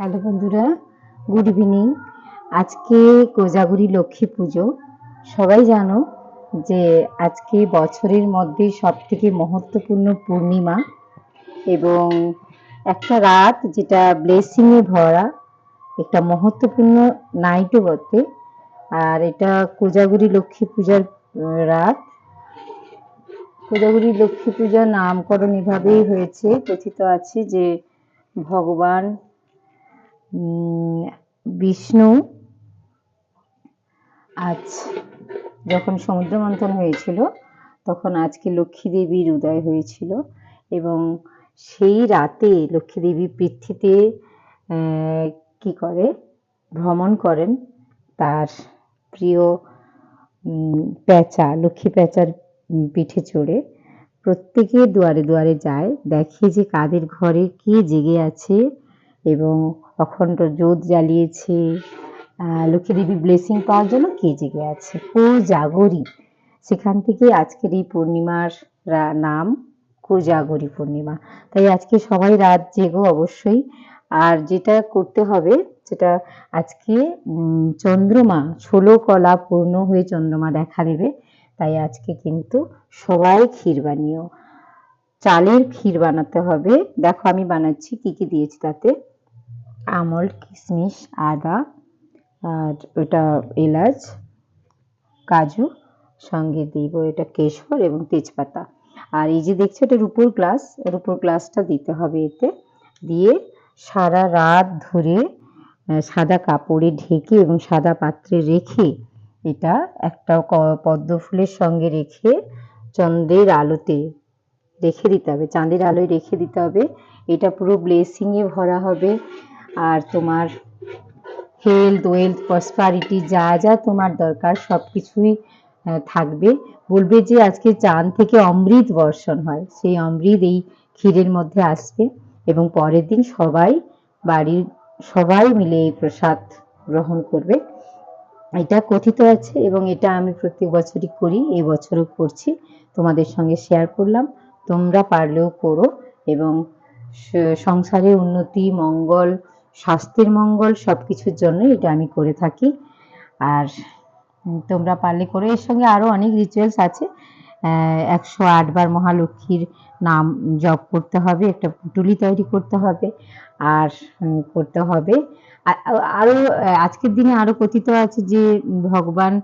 Hello বন্ধুরা, good evening. আজকে কোজাগরী লক্ষ্মী পুজো। সবাই জানো যে আজকে বছরের মধ্যে সবথেকে মহত্বপূর্ণ পূর্ণিমা এবং একটা রাত যেটা ব্লেসিংয়ে ভরা, একটা মহত্বপূর্ণ নাইটও বটে। আর এটা কোজাগরী লক্ষ্মী পূজার রাত। কোজাগরী লক্ষ্মী পূজার নামকরণ এভাবেই হয়েছে। কথিত আছে যে ভগবান বিষ্ণু আজ যখন সমুদ্র মন্থন হয়েছিল তখন আজকে লক্ষ্মী দেবীর উদয় হয়েছিল এবং সেই রাতে লক্ষ্মী দেবী পৃথ্বীতে কি করে ভ্রমণ করেন তার প্রিয় পেঁচা, লক্ষ্মী পেঁচার পিঠে চড়ে প্রত্যেকে দুয়ারে দুয়ারে যায়, দেখে যে কাদের ঘরে কে জেগে আছে এবং অখণ্ড জোত জ্বালিয়েছে, লক্ষ্মী দেবী ব্লেসিং পাওয়ার জন্য কে জেগে আছে, কোজাগরী। সেখান থেকে আজকের এই পূর্ণিমার নাম কোজাগরী পূর্ণিমা। তাই আজকে সবাই রাত জেগো অবশ্যই। আর যেটা করতে হবে, যেটা আজকে চন্দ্রমা 16 কলা পূর্ণ হয়ে চন্দ্রমা দেখা দেবে, তাই আজকে কিন্তু সবাই ক্ষীর বানিও। চালের ক্ষীর বানাতে হবে। দেখো আমি বানাচ্ছি, কি কি দিয়েছি তাতে। আমন্ড, কিশমিশ, আদা, আর ওটা এলাচ, কাজু, সঙ্গে দিব এটা কেশর এবং তেজপাতা। আর এই যে দেখছো এটা রূপোর গ্লাস, রূপোর গ্লাসটা দিতে হবে এতে। দিয়ে সারা রাত ধরে সাদা কাপড়ে ঢেকে এবং সাদা পাত্রে রেখে এটা একটা পদ্ম ফুলের সঙ্গে রেখে চন্দ্রের আলোতে রেখে দিতে হবে, চাঁদের আলোয় রেখে দিতে হবে। এটা পুরো ব্লেসিংয়ে ভরা হবে। আর তোমার হেলথ, ওয়েলথ, প্রসপারিটি যা যা তোমার দরকার সব কিছুই থাকবে। বলবে যে আজকে চাঁদ থেকে অমৃত বর্ষণ হয়, সেই অমৃত এই ক্ষীরের মধ্যে আসবে এবং পরের দিন বাড়ির সবাই মিলে এই প্রসাদ গ্রহণ করবে। এটা কথিত আছে এবং এটা আমি প্রত্যেক বছরই করি, এই বছরও করছি, তোমাদের সঙ্গে শেয়ার করলাম। তোমরা পারলেও করো এবং সংসারে উন্নতি, মঙ্গল, স্বাস্থ্যের মঙ্গল সব কিছুর জন্য এটা আমি করে থাকি। আর তোমরা পারলে করো। এর সঙ্গে আরও অনেক রিচুয়ালস আছে। 108 বার মহালক্ষ্মীর নাম জপ করতে হবে, একটা পুটুলি তৈরি করতে হবে, আর করতে হবে আরও আজকের দিনে আরও কথিত আছে যে ভগবান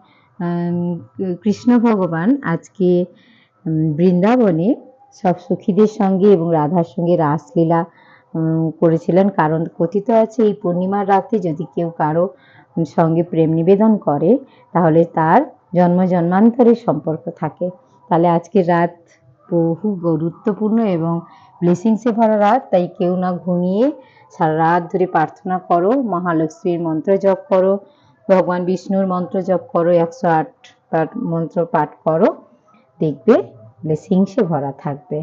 কৃষ্ণ ভগবান আজকে বৃন্দাবনে সব সখীদের সঙ্গে এবং রাধার সঙ্গে রাসলীলা করেছিলেন। কারণ কথিত আছে এই পূর্ণিমার রাতে যদি কেউ কারো সঙ্গে প্রেম নিবেদন করে তাহলে তার জন্ম জন্মান্তরের সম্পর্ক থাকে। তাহলে আজকের রাত বহু গুরুত্বপূর্ণ এবং ব্লেসিংসে ভরা রাত। তাই কেউ না ঘুমিয়ে সারা রাত ধরে প্রার্থনা করো, মহালক্ষ্মীর মন্ত্র জপ করো, ভগবান বিষ্ণুর মন্ত্র জপ করো, 108 বার মন্ত্র পাঠ করো, দেখবে ব্লেসিংসে ভরা থাকবে।